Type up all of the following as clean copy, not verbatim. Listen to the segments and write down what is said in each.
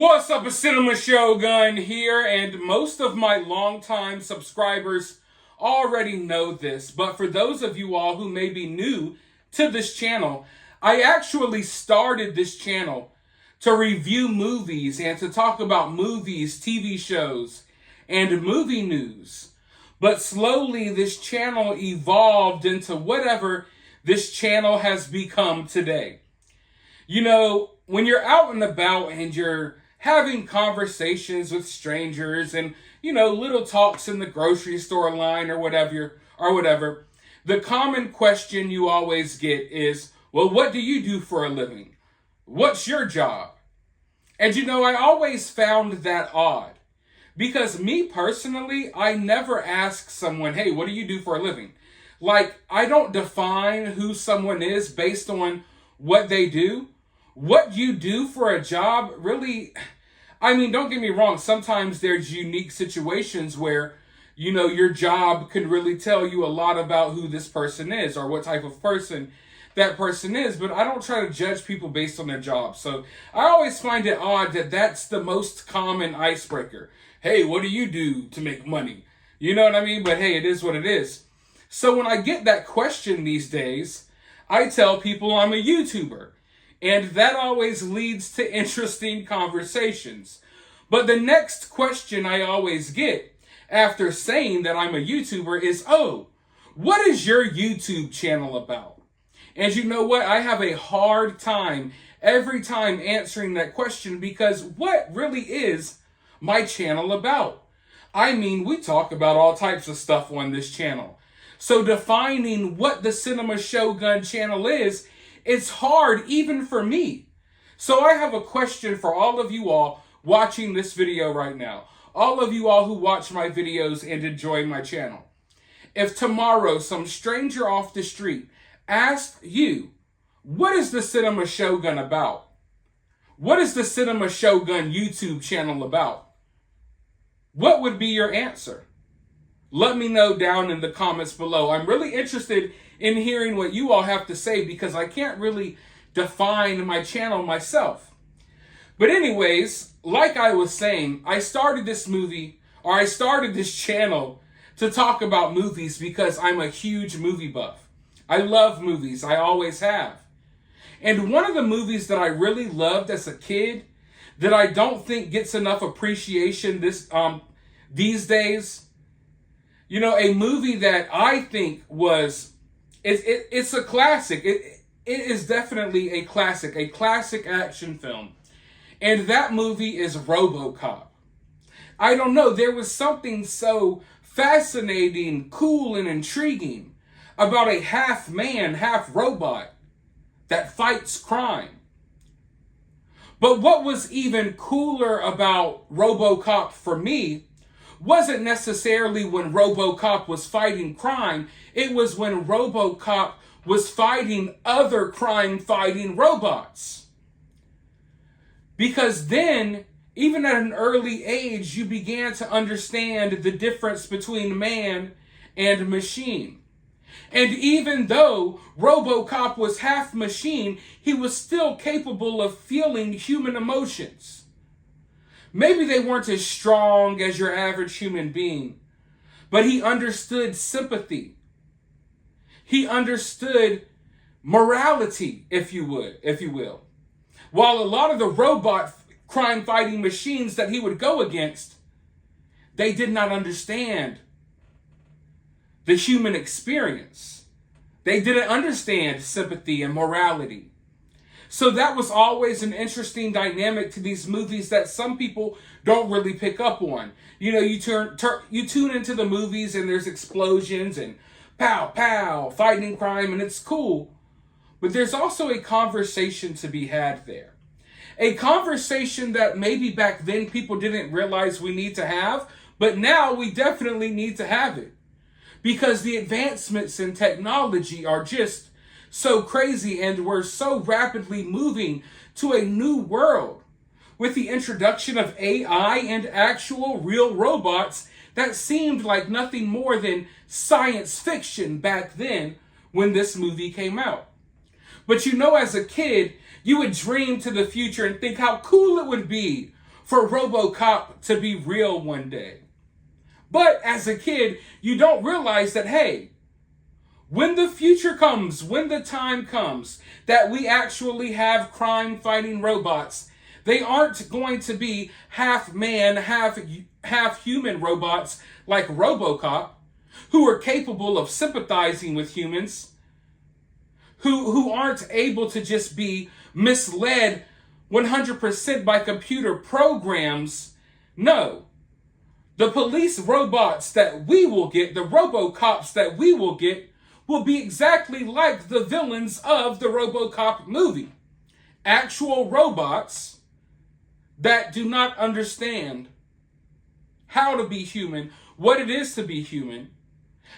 What's up, a Cinema Shogun here, and most of my longtime subscribers already know this, but for those of you all who may be new to this channel, I actually started this channel to review movies and to talk about movies, TV shows, and movie news. But slowly this channel evolved into whatever this channel has become today. You know, when you're out and about and you're having conversations with strangers and, little talks in the grocery store line or whatever, the common question you always get is, well, what do you do for a living? What's your job? And I always found that odd because me personally, I never ask someone, hey, what do you do for a living? Like, I don't define who someone is based on what they do. What you do for a job, really, don't get me wrong. Sometimes there's unique situations where, your job can really tell you a lot about who this person is or what type of person that person is. But I don't try to judge people based on their job. So I always find it odd that that's the most common icebreaker. Hey, what do you do to make money? You know what I mean? But hey, it is what it is. So when I get that question these days, I tell people I'm a YouTuber. And that always leads to interesting conversations. But the next question I always get after saying that I'm a YouTuber is, oh, what is your YouTube channel about? And you know what? I have a hard time every time answering that question because what really is my channel about? We talk about all types of stuff on this channel. So defining what the Cinema Shogun channel is, it's hard even for me. So I have a question for all of you all watching this video right now. All of you all who watch my videos and enjoy my channel. If tomorrow some stranger off the street asked you, what is the Cinema Shogun about? What is the Cinema Shogun YouTube channel about? What would be your answer? Let me know down in the comments below. I'm really interested in hearing what you all have to say because I can't really define my channel myself. But anyways, like I was saying, I started this channel to talk about movies because I'm a huge movie buff. I love movies. I always have. And one of the movies that I really loved as a kid that I don't think gets enough appreciation these days, a movie that I think it's a classic. It is definitely a classic action film. And that movie is RoboCop. I don't know, there was something so fascinating, cool, and intriguing about a half man, half robot that fights crime. But what was even cooler about RoboCop for me wasn't necessarily when RoboCop was fighting crime. It was when RoboCop was fighting other crime-fighting robots. Because then, even at an early age, you began to understand the difference between man and machine. And even though RoboCop was half machine, he was still capable of feeling human emotions. Maybe they weren't as strong as your average human being, but he understood sympathy. He understood morality, if you will. While a lot of the robot crime-fighting machines that he would go against, they did not understand the human experience. They didn't understand sympathy and morality. So that was always an interesting dynamic to these movies that some people don't really pick up on. You tune into the movies and there's explosions and pow, pow, fighting crime, and it's cool. But there's also a conversation to be had there. A conversation that maybe back then people didn't realize we need to have, but now we definitely need to have it. Because the advancements in technology are just so crazy and we're so rapidly moving to a new world with the introduction of AI and actual real robots that seemed like nothing more than science fiction back then when this movie came out. But as a kid, you would dream to the future and think how cool it would be for RoboCop to be real one day. But as a kid, you don't realize that, hey, when the future comes, when the time comes that we actually have crime-fighting robots, they aren't going to be half man, half human robots like RoboCop, who are capable of sympathizing with humans, who aren't able to just be misled 100% by computer programs. No. The police robots that we will get, the RoboCops that we will get, will be exactly like the villains of the RoboCop movie. Actual robots that do not understand how to be human, what it is to be human,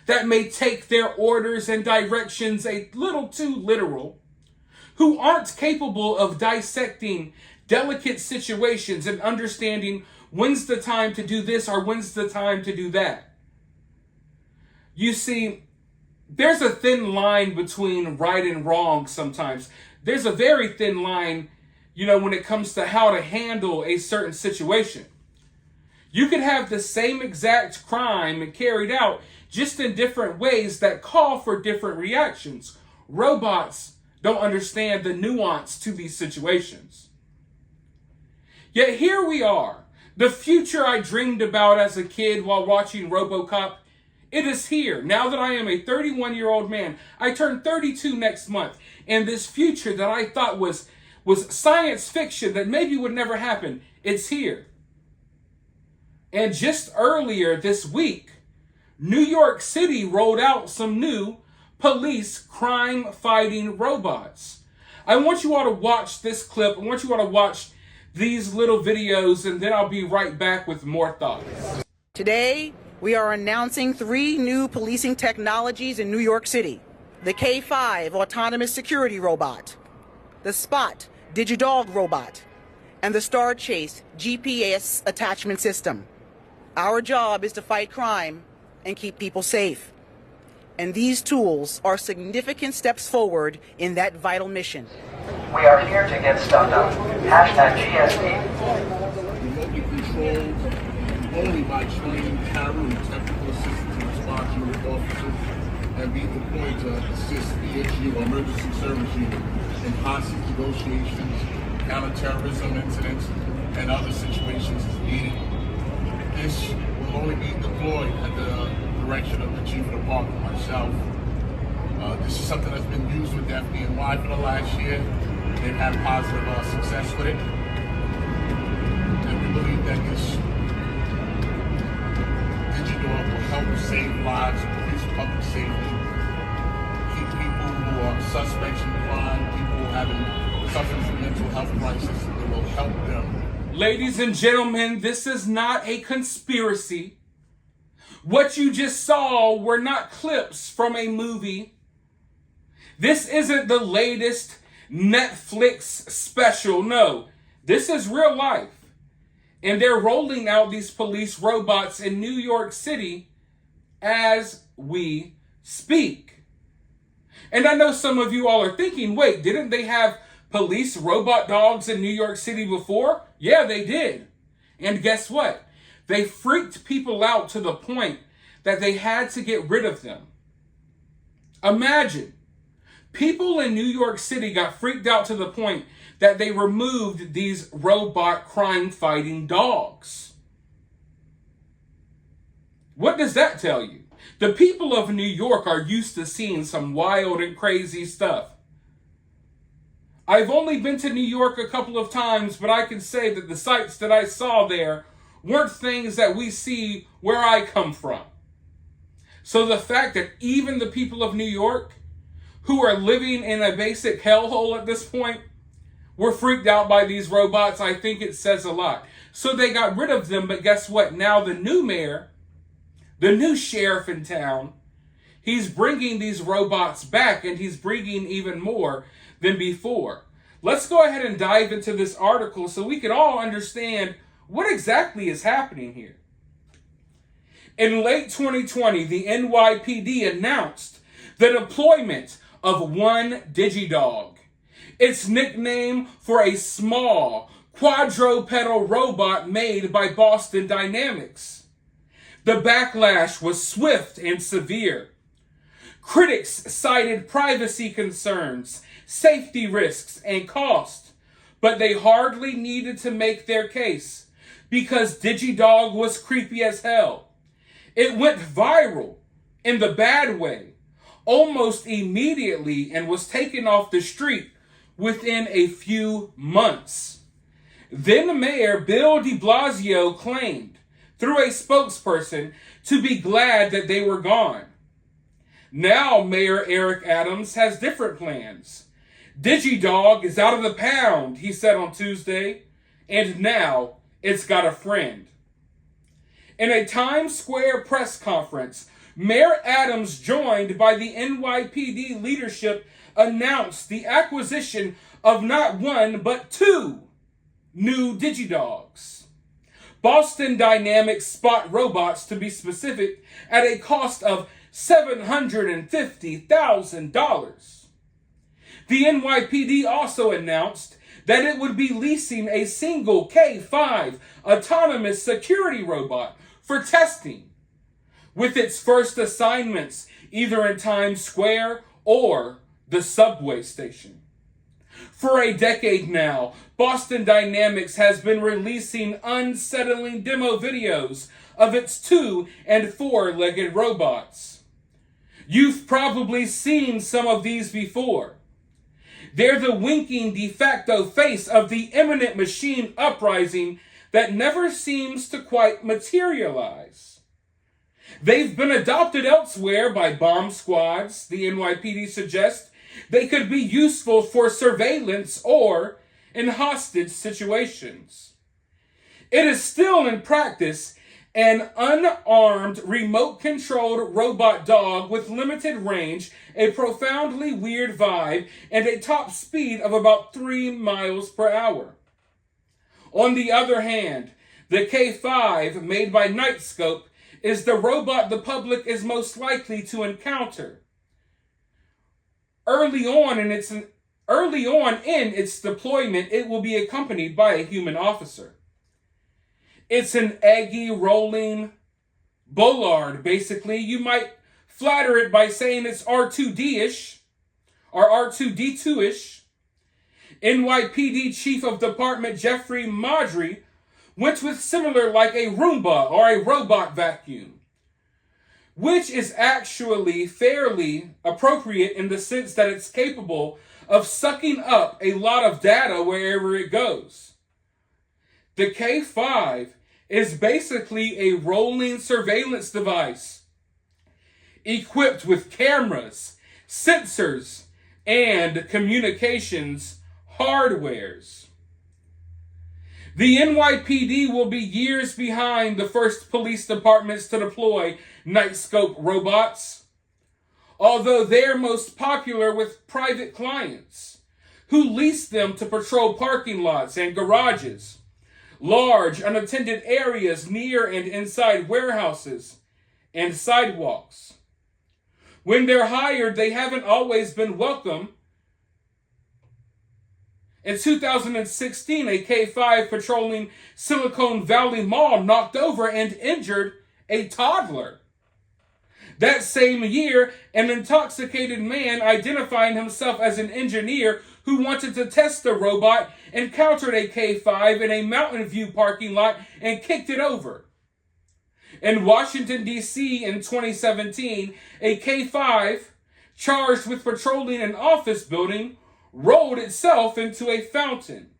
that may take their orders and directions a little too literal, who aren't capable of dissecting delicate situations and understanding when's the time to do this or when's the time to do that. You see, there's a thin line between right and wrong sometimes. There's a very thin line, when it comes to how to handle a certain situation. You could have the same exact crime carried out just in different ways that call for different reactions. Robots don't understand the nuance to these situations. Yet here we are. The future I dreamed about as a kid while watching RoboCop, it is here. Now that I am a 31-year-old man, I turn 32 next month, and this future that I thought was science fiction that maybe would never happen, it's here. And just earlier this week, New York City rolled out some new police crime-fighting robots. I want you all to watch this clip. I want you all to watch these little videos, and then I'll be right back with more thoughts. Today, we are announcing 3 new policing technologies in New York City. The K5 autonomous security robot, the Spot Digidog robot, and the Star Chase GPS attachment system. Our job is to fight crime and keep people safe. And these tools are significant steps forward in that vital mission. We are here to get stuff done. #GSP. Remotely controlled only by trained carrier and technical assistance and response unit officers, and be deployed to assist ESU or emergency service unit in hostage negotiations, counterterrorism incidents, and other situations as needed. This will only be deployed at the direction of the Chief of Department, myself. This is something that's been used with the FDNY for the last year. They've had positive success with it. And we believe that this Digidog will help save lives, increase public safety, keep people who are suspects in crime, people having suffering from mental health crisis. It will help them. Ladies and gentlemen, this is not a conspiracy. What you just saw were not clips from a movie. This isn't the latest Netflix special. No, this is real life. And they're rolling out these police robots in New York City as we speak. And I know some of you all are thinking, wait, didn't they have police robot dogs in New York City before? Yeah, they did. And guess what? They freaked people out to the point that they had to get rid of them. Imagine, people in New York City got freaked out to the point that they removed these robot crime-fighting dogs. What does that tell you? The people of New York are used to seeing some wild and crazy stuff. I've only been to New York a couple of times, but I can say that the sights that I saw there weren't things that we see where I come from. So the fact that even the people of New York, who are living in a basic hellhole at this point, were freaked out by these robots, I think it says a lot. So they got rid of them, but guess what? Now the new mayor, the new sheriff in town, he's bringing these robots back, and he's bringing even more than before. Let's go ahead and dive into this article so we can all understand what exactly is happening here. In late 2020, the NYPD announced the deployment of one Digidog, its nickname for a small, quadrupedal robot made by Boston Dynamics. The backlash was swift and severe. Critics cited privacy concerns, safety risks, and cost, but they hardly needed to make their case because DigiDog was creepy as hell. It went viral in the bad way almost immediately and was taken off the street within a few months. Then Mayor Bill de Blasio claimed, through a spokesperson, to be glad that they were gone. Now Mayor Eric Adams has different plans. DigiDog is out of the pound, he said on Tuesday, and now it's got a friend. In a Times Square press conference, Mayor Adams, joined by the NYPD leadership, announced the acquisition of not one but 2 new DigiDogs. Boston Dynamics Spot robots, to be specific, at a cost of $750,000. The NYPD also announced that it would be leasing a single K5 autonomous security robot for testing, with its first assignments either in Times Square or the subway station. For a decade now, Boston Dynamics has been releasing unsettling demo videos of its 2- and 4-legged robots. You've probably seen some of these before. They're the winking de facto face of the imminent machine uprising that never seems to quite materialize. They've been adopted elsewhere by bomb squads, the NYPD suggests. They could be useful for surveillance or in hostage situations. It is still in practice an unarmed, remote-controlled robot dog with limited range, a profoundly weird vibe, and a top speed of about 3 miles per hour. On the other hand, the K5, made by Nightscope, is the robot the public is most likely to encounter. Early on in its deployment, it will be accompanied by a human officer. It's an eggy, rolling bollard, basically. You might flatter it by saying it's R2D-ish or R2D2-ish. NYPD Chief of Department Jeffrey Maudry went with similar like a Roomba or a robot vacuum, which is actually fairly appropriate in the sense that it's capable of sucking up a lot of data wherever it goes. The K5 is basically a rolling surveillance device equipped with cameras, sensors, and communications hardwares. The NYPD will be years behind the first police departments to deploy Nightscope robots, although they're most popular with private clients who lease them to patrol parking lots and garages, large unattended areas near and inside warehouses, and sidewalks. When they're hired, they haven't always been welcome. In 2016, a K5 patrolling Silicon Valley Mall knocked over and injured a toddler. That same year, an intoxicated man identifying himself as an engineer who wanted to test the robot encountered a K5 in a Mountain View parking lot and kicked it over. In Washington, D.C. in 2017, a K5 charged with patrolling an office building rolled itself into a fountain.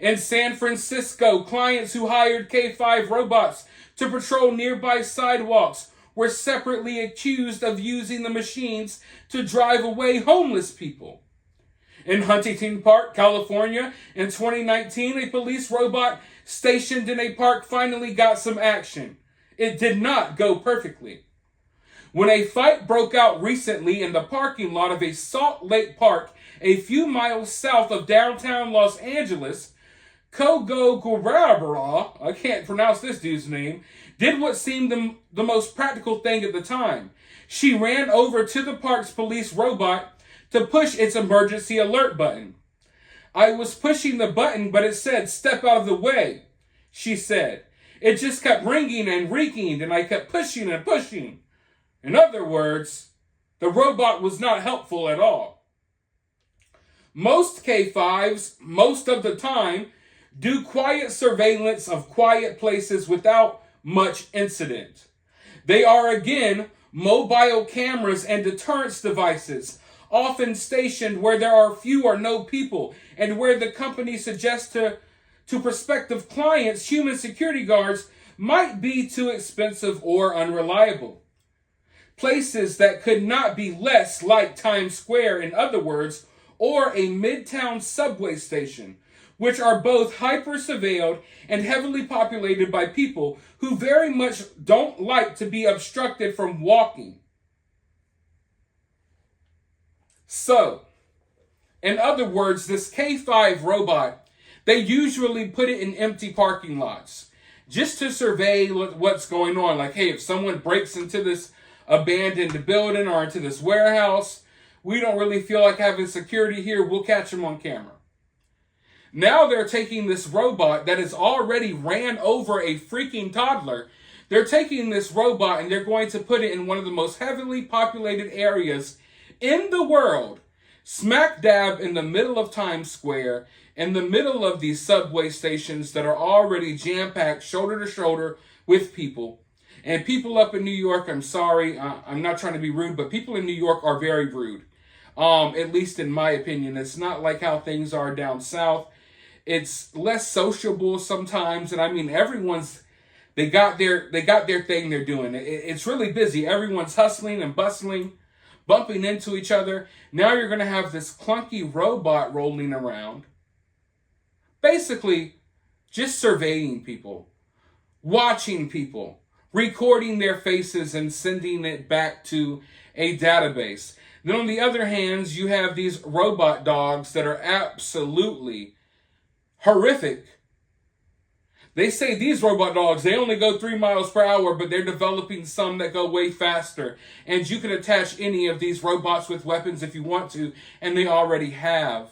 In San Francisco, clients who hired K5 robots to patrol nearby sidewalks were separately accused of using the machines to drive away homeless people. In Huntington Park, California, in 2019, a police robot stationed in a park finally got some action. It did not go perfectly. When a fight broke out recently in the parking lot of a Salt Lake Park a few miles south of downtown Los Angeles, Kogo Gurabara, I can't pronounce this dude's name, did what seemed the most practical thing at the time. She ran over to the park's police robot to push its emergency alert button. I was pushing the button, but it said, "Step out of the way," she said. It just kept ringing and ringing, and I kept pushing and pushing. In other words, the robot was not helpful at all. Most K5s, most of the time, do quiet surveillance of quiet places without much incident. They are, again, mobile cameras and deterrence devices, often stationed where there are few or no people, and where the company suggests to prospective clients human security guards might be too expensive or unreliable. Places that could not be less like Times Square, in other words, or a midtown subway station, which are both hyper-surveilled and heavily populated by people who very much don't like to be obstructed from walking. So, in other words, this K5 robot, they usually put it in empty parking lots just to survey what's going on. Like, hey, if someone breaks into this abandoned building or into this warehouse, we don't really feel like having security here, we'll catch them on camera. Now they're taking this robot that has already ran over a freaking toddler. They're taking this robot and they're going to put it in one of the most heavily populated areas in the world, smack dab in the middle of Times Square, in the middle of these subway stations that are already jam-packed shoulder to shoulder with people. And people up in New York, I'm sorry, I'm not trying to be rude, but people in New York are very rude. At least in my opinion. It's not like how things are down south. It's less sociable sometimes, and I mean they got their thing they're doing. It's really busy. Everyone's hustling and bustling, bumping into each other. Now you're going to have this clunky robot rolling around, basically just surveying people, watching people, recording their faces and sending it back to a database. Then on the other hand, you have these robot dogs that are absolutely horrific. They say these robot dogs, they only go 3 miles per hour, but they're developing some that go way faster. And you can attach any of these robots with weapons if you want to, and they already have.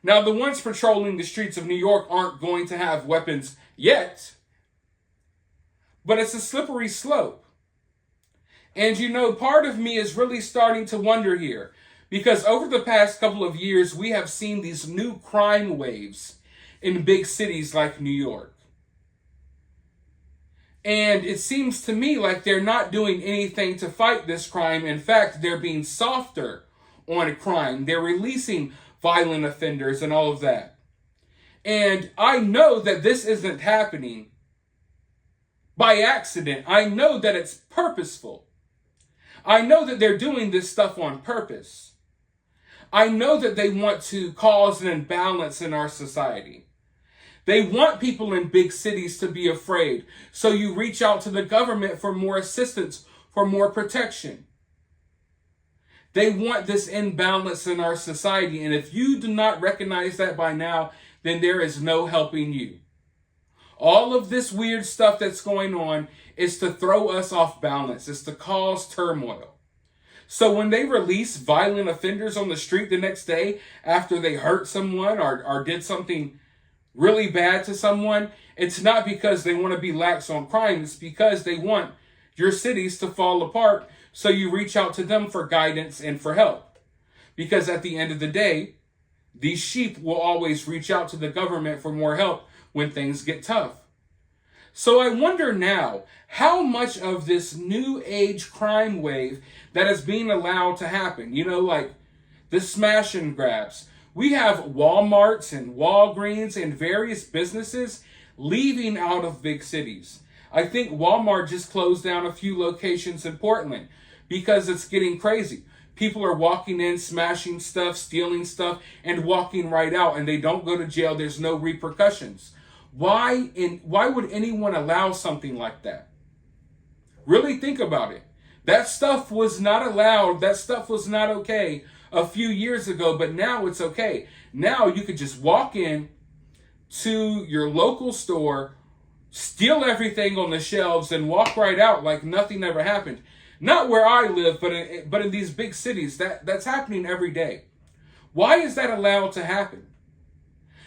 Now, the ones patrolling the streets of New York aren't going to have weapons yet, but it's a slippery slope. And you know, part of me is really starting to wonder here, because over the past couple of years, we have seen these new crime waves in big cities like New York. And it seems to me like they're not doing anything to fight this crime. In fact, they're being softer on crime. They're releasing violent offenders and all of that. And I know that this isn't happening by accident. I know that it's purposeful. I know that they're doing this stuff on purpose. I know that they want to cause an imbalance in our society. They want people in big cities to be afraid. So you reach out to the government for more assistance, for more protection. They want this imbalance in our society. And if you do not recognize that by now, then there is no helping you. All of this weird stuff that's going on is to throw us off balance. It's to cause turmoil. So when they release violent offenders on the street the next day after they hurt someone or did something really bad to someone, it's not because they want to be lax on crime. It's because they want your cities to fall apart. So you reach out to them for guidance and for help. Because at the end of the day, these sheep will always reach out to the government for more help when things get tough. So I wonder now, how much of this new age crime wave that is being allowed to happen, you know, like the smash and grabs. We have Walmarts and Walgreens and various businesses leaving out of big cities. I think Walmart just closed down a few locations in Portland because it's getting crazy. People are walking in, smashing stuff, stealing stuff, and walking right out, and they don't go to jail. There's no repercussions. Why would anyone allow something like that? Really think about it. That stuff was not allowed. That stuff was not okay a few years ago, but now it's okay. Now you could just walk in to your local store, steal everything on the shelves, and walk right out like nothing ever happened. Not where I live, but in these big cities. That's happening every day. Why is that allowed to happen?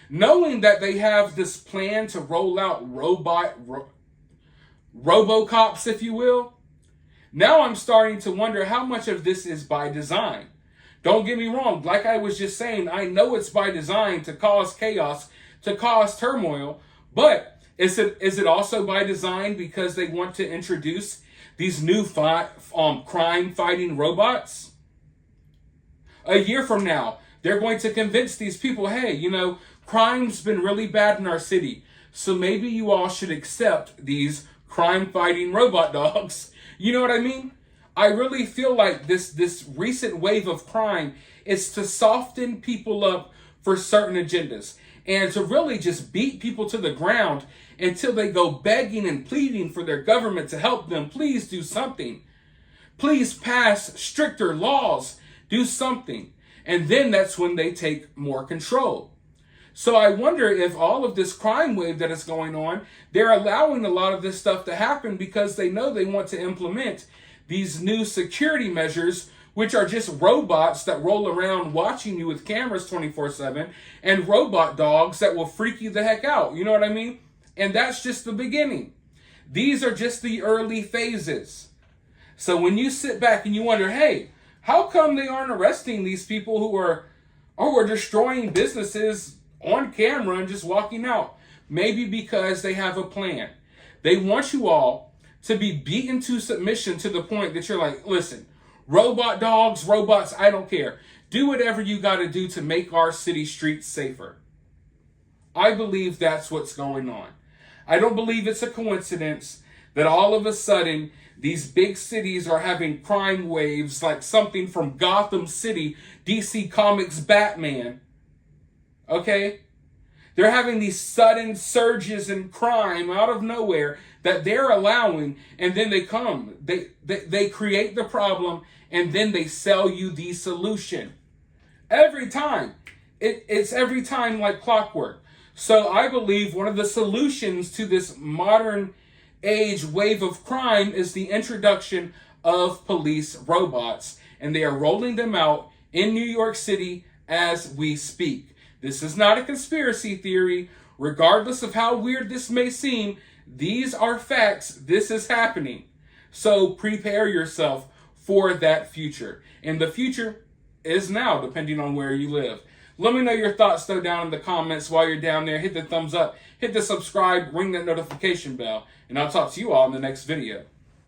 Knowing that they have this plan to roll out RoboCops, if you will, now I'm starting to wonder how much of this is by design. Don't get me wrong, like I was just saying, I know it's by design to cause chaos, to cause turmoil, but is it also by design because they want to introduce these new crime-fighting robots? A year from now, they're going to convince these people, hey, you know, crime's been really bad in our city, so maybe you all should accept these crime-fighting robot dogs. You know what I mean? I really feel like this recent wave of crime is to soften people up for certain agendas and to really just beat people to the ground until they go begging and pleading for their government to help them. Please do something. Please pass stricter laws. Do something. And then that's when they take more control. So I wonder if all of this crime wave that is going on, they're allowing a lot of this stuff to happen because they know they want to implement these new security measures, which are just robots that roll around watching you with cameras 24/7, and robot dogs that will freak you the heck out. You know what I mean? And that's just the beginning. These are just the early phases. So when you sit back and you wonder, hey, how come they aren't arresting these people who are destroying businesses on camera and just walking out? Maybe because they have a plan. They want you all to be beaten to submission to the point that you're like, listen, robot dogs, robots, I don't care. Do whatever you got to do to make our city streets safer. I believe that's what's going on. I don't believe it's a coincidence that all of a sudden these big cities are having crime waves like something from Gotham City, DC Comics Batman. Okay? They're having these sudden surges in crime out of nowhere that they're allowing, and then they come. They create the problem, and then they sell you the solution. Every time. It's every time like clockwork. So I believe one of the solutions to this modern age wave of crime is the introduction of police robots. And they are rolling them out in New York City as we speak. This is not a conspiracy theory. Regardless of how weird this may seem, these are facts. This is happening. So prepare yourself for that future. And the future is now, depending on where you live. Let me know your thoughts, though, down in the comments. While you're down there, hit the thumbs up, hit the subscribe, ring that notification bell, and I'll talk to you all in the next video.